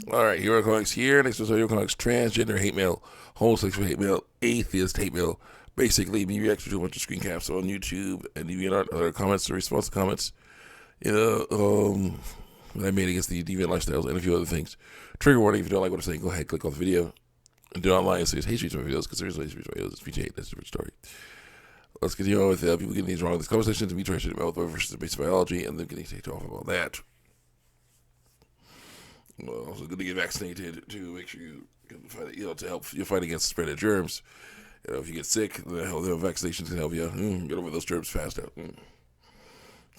All right, Hero Comics here. Next episode, Hero Comics transgender hate mail, homosexual hate mail, atheist hate mail. Basically, me reacting to a bunch of screen caps on YouTube and DeviantArt, other comments, or response to comments. You know, that I made against the deviant lifestyles and a few other things. Trigger warning: if you don't like what I'm saying, go ahead, click off the video. And do not lie and say it's hate speech on videos because there is no hate speech on videos. It's speech hate. That's a different story. Let's continue on with people getting these wrong in this conversation. To me, transgender male versus the base biology, and them getting ticked off about that. Well, also good to get vaccinated to make sure you can fight, to help you fight against the spread of germs. If you get sick, the vaccinations can help you get over those germs fast out. So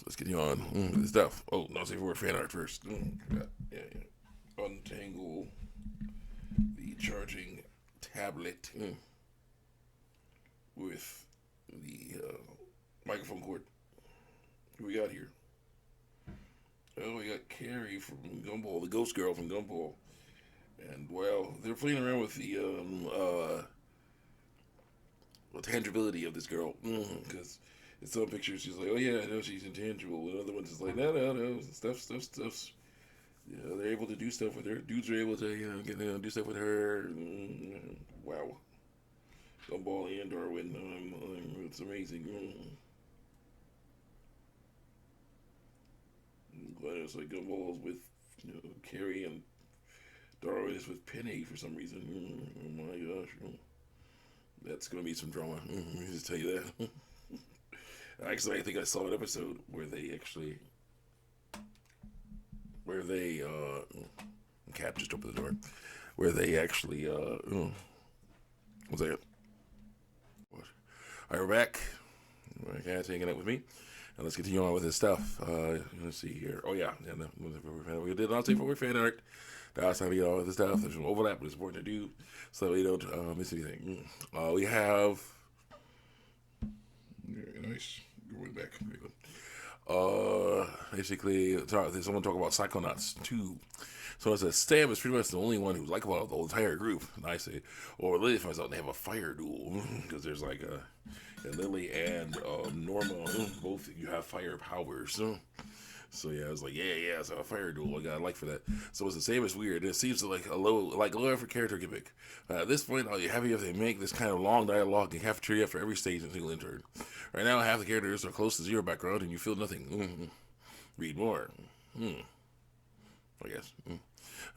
let's get you on with this stuff. Oh, not safe for word fan art first. Yeah. Untangle the charging tablet with the microphone cord. Who we got here? Oh, we got Carrie from Gumball, the ghost girl from Gumball. And, well, they're playing around with the tangibility of this girl. Because in some pictures, she's like, oh, yeah, I know she's intangible. And other ones is like, no. Stuff. They're able to do stuff with her. Dudes are able to, do stuff with her. Wow. Gumball and Darwin. It's amazing. But it's like Gumball's with Carrie, and Darwin is with Penny for some reason. Oh my gosh. That's going to be some drama. Let me just tell you that. Actually, I think I saw an episode where Cat just opened the door, where they actually, what's that? What? All right, we're back. My cat's hanging out with me. And let's continue on with this stuff. Let's see here. Oh, yeah. We did not say for fan art. That's how we get all this stuff. There's some overlap, but it's important to do so that we don't miss anything. We have. Very nice. Going back. Very good. Basically, someone talk about Psychonauts 2. So it says Sam is pretty much the only one who's likable out of the whole entire group. And I say, or Lily finds out they have a fire duel because there's like and Lily and Norma, both you have fire powers. So yeah, I was like, yeah, so a fire duel. I got a like for that. So it's the same as weird. It seems like a low effort character gimmick. At this point, all you have to make this kind of long dialogue in cafeteria for every stage and single intern. Right now, half the characters are close to zero background, and you feel nothing. Read more. I guess.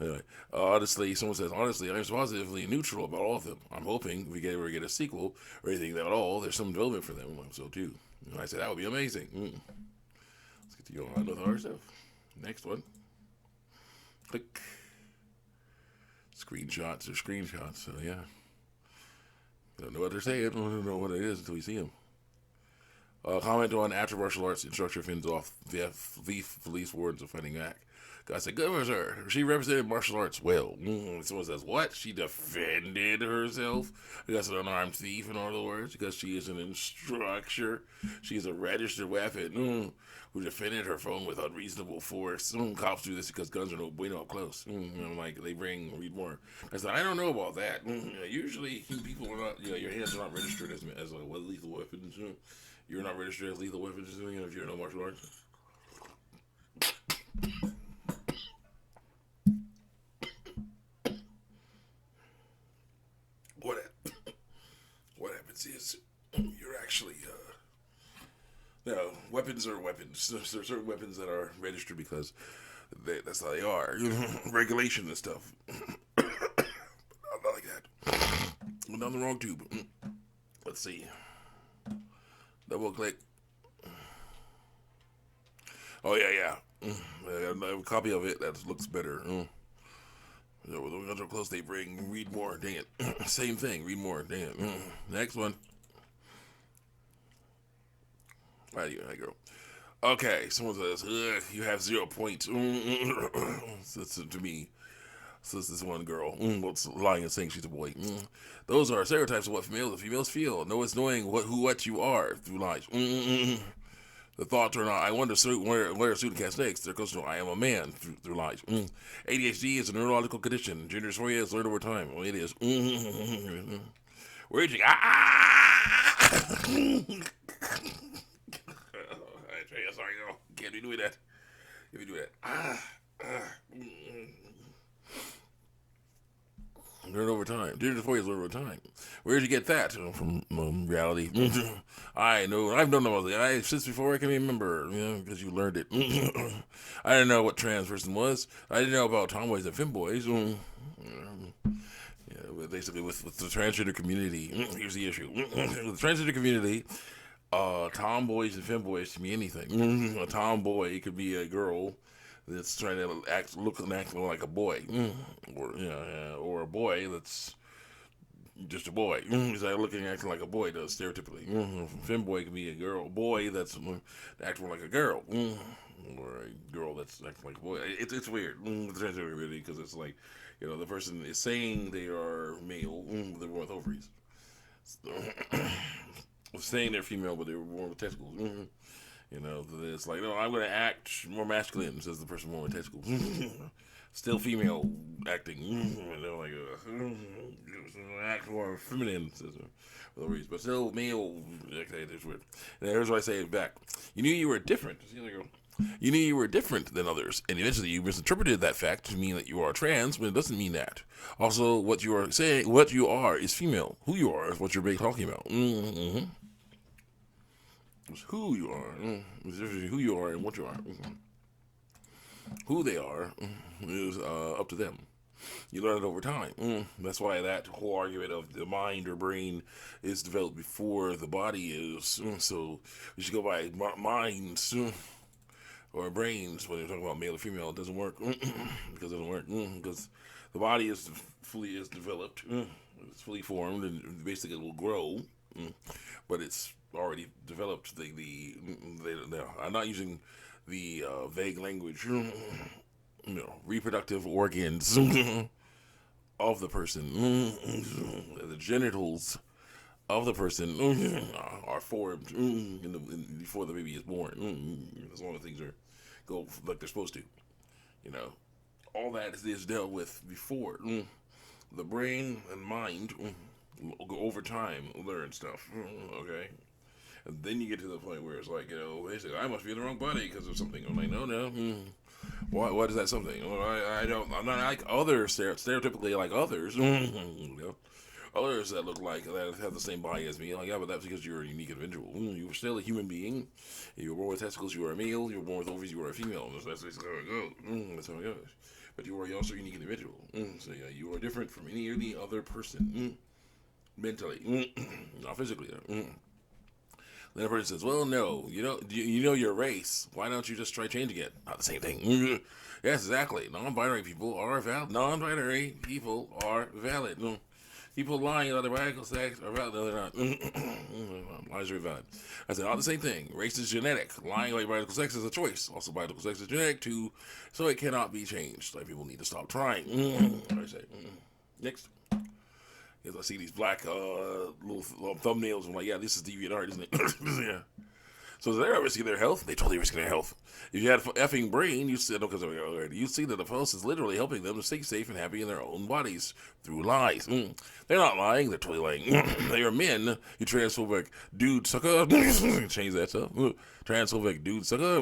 Anyway, honestly, someone says, honestly, I'm positively neutral about all of them. I'm hoping we ever get a sequel or anything at all. There's some development for them, so too. And I said, that would be amazing. Let's get to go on with our stuff. Next one. Click. Screenshots or screenshots, so yeah. Don't know what they're saying. Don't know what it is until we see them. Comment on after martial arts instructor fends off the police wardens of fighting back. I said, good for her. She represented martial arts well. Someone says, what? She defended herself against an unarmed thief, in other words, because she is an instructor. She is a registered weapon who defended her phone with unreasonable force. Cops do this because guns are no bueno up close. I'm like, read more. I said, I don't know about that. Usually, people are not, your hands are not registered as lethal weapons. You're not registered as lethal weapons if you're in no martial arts. What happens is you're actually weapons are weapons. There are certain weapons that are registered because that's how they are. Regulation and stuff. Not like that. Went down the wrong tube. Let's see. Double click. Oh yeah. I got a copy of it that looks better. When guns are close, they bring read more. Dang it. Same thing. Read more. Dang it. Next one. How do you, girl? Okay, someone says, you have 0 points. That's to me. Says this one girl. What's lying and saying she's a boy. Those are stereotypes of what females feel. No, it's knowing what you are through lies. The thoughts are not, I want to wear a suit and catch snakes. They're close to, I am a man through lies. ADHD is a neurological condition. Gender dysphoria is learned over time. Well, it is. We're aging. Sorry, no. Can't be doing that. Can't be doing that. Learn over time. Gender dysphoria is learned over time. Where did you get that? From reality. I know. I've known about it since before I can remember, because you learned it. I didn't know what trans person was. I didn't know about tomboys and femboys. But basically, with the transgender community, here's the issue. With the transgender community, tomboys and femboys can be anything. A tomboy could be a girl that's trying to look and act like a boy, or a boy that's just a boy. He's like looking and acting like a boy does stereotypically. Femboy can be a boy that's acting like a girl, or a girl that's acting like a boy. It's weird, the transgender community, because it's like, the person is saying they are male, they're born with ovaries. Saying they're female, but they were born with testicles. It's like, no, I'm going to act more masculine, says the person born with testicles. Still female acting. They're like, act more feminine, says but still male. Okay, there's weird. And here's what I say back. You knew you were different. You knew you were different than others, and eventually you misinterpreted that fact to mean that you are trans, but it doesn't mean that. Also, what you are saying, what you are is female. Who you are is what you're talking about. It's who you are. It's who you are and what you are. Who they are is up to them. You learn it over time. That's why that whole argument of the mind or brain is developed before the body is. So we should go by minds or brains when you're talking about male or female. It doesn't work because it doesn't work because the body is fully developed. It's fully formed and basically it will grow, but it's already developed. I'm not using the vague language. Reproductive organs of the person, the genitals of the person are formed before the baby is born. As long as things go like they're supposed to, all that is dealt with before. The brain and mind over time learn stuff. Okay. And then you get to the point where it's like, basically, I must be in the wrong body because of something. I'm like, no. What is that something? I'm not like others, stereotypically like others. Others that look like, that have the same body as me. Like, yeah, but that's because you're a unique individual. You were still a human being. You were born with testicles, you were a male. You were born with ovaries, you were a female. That's how it goes. That's how it goes. But you are also a unique individual. So, yeah, you are different from any other person. Mentally. Not physically, though. Then a person says, well, no, you know your race. Why don't you just try changing it? Not the same thing. Yes, exactly. Non-binary people are valid. Non-binary people are valid. People lying about their biological sex are valid. No, they're not. Lies are valid. I said, not the same thing. Race is genetic. Lying about your biological sex is a choice. Also, biological sex is genetic, too, so it cannot be changed. Like, people need to stop trying. I say. Next. Because I see these black little thumbnails. I'm like, yeah, this is DeviantArt, isn't it? Yeah. So they're risking their health. They totally risking their health. If you had an effing brain, you see that the post is literally helping them to stay safe and happy in their own bodies through lies. They're not lying. They're totally lying. They are men. You transphobic dude sucker. Change that stuff. Transphobic dude sucker.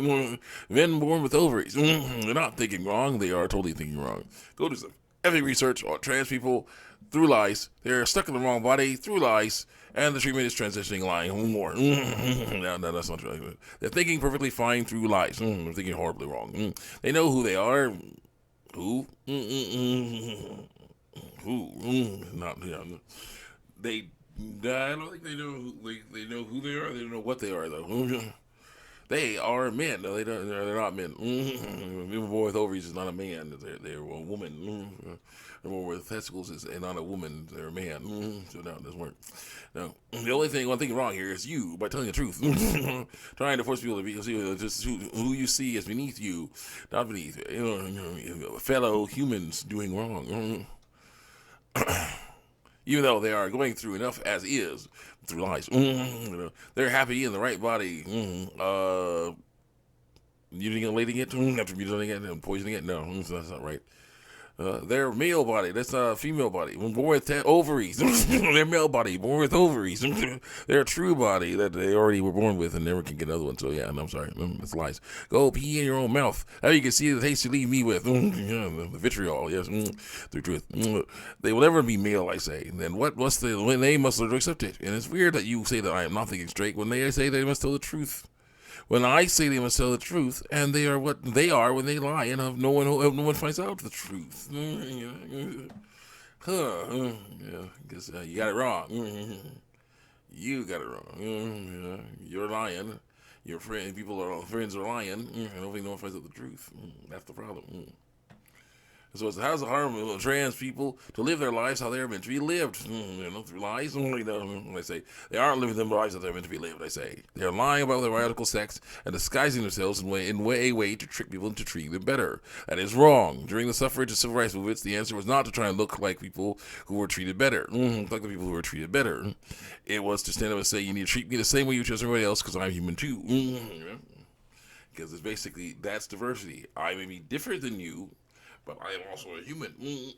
Men born with ovaries. They're not thinking wrong. They are totally thinking wrong. Go do some effing research on trans people through lies. They're stuck in the wrong body through lies, and the treatment is transitioning, lying more. No, that's not true. They're thinking perfectly fine through lies. They're thinking horribly wrong. They know who they are. Who? Who? Not. They. I don't think they know. They know who they are. They don't know what they are though. They are men. No, they're not men. A boy with ovaries is not a man. They're a woman. A boy with testicles is not a woman. They're a man. So no, it doesn't work. No. The only one thing wrong here is you, by telling the truth. Trying to force people to be just who you see as beneath you, not beneath fellow humans doing wrong. Even though they are going through enough as is through lies. They're happy in the right body. Mutilating it after mutilating it and poisoning it? No, that's not right. Their male body, that's a female body. When born with ovaries, their male body, born with ovaries. Their true body that they already were born with and never can get another one. So, yeah, I'm sorry. It's lies. Go pee in your own mouth. Now you can see the taste you leave me with. The vitriol, yes. The truth. They will never be male, I say. Then what's when they must learn to accept it. And it's weird that you say that I am not thinking straight when they say they must tell the truth. When I say they must tell the truth, and they are what they are when they lie, and no one finds out the truth. Yeah, because you got it wrong. You got it wrong. You're lying. Your friends are lying, and hopefully no one finds out the truth. That's the problem. So it's how's it harm trans people to live their lives how they're meant to be lived? Through lies. I say they aren't living their lives how they're meant to be lived. I say they're lying about their radical sex and disguising themselves in a way to trick people into treating them better. That is wrong. During the suffrage and civil rights movements, the answer was not to try and look like people who were treated better, like the people who were treated better. It was to stand up and say, "You need to treat me the same way you treat everybody else because I'm human too." Because it's basically that's diversity. I may be different than you, but I am also a human. You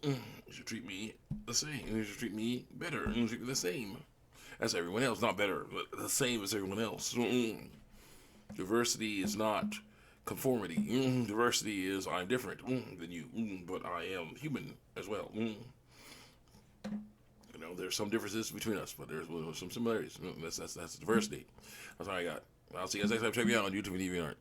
should treat me the same. You should treat me better. You should treat me the same as everyone else. Not better, but the same as everyone else. Diversity is not conformity. Diversity is I'm different than you, but I am human as well. There's some differences between us, but there's some similarities. That's diversity. That's all I got. I'll see you guys next time. Check me out on YouTube and DeviantArt.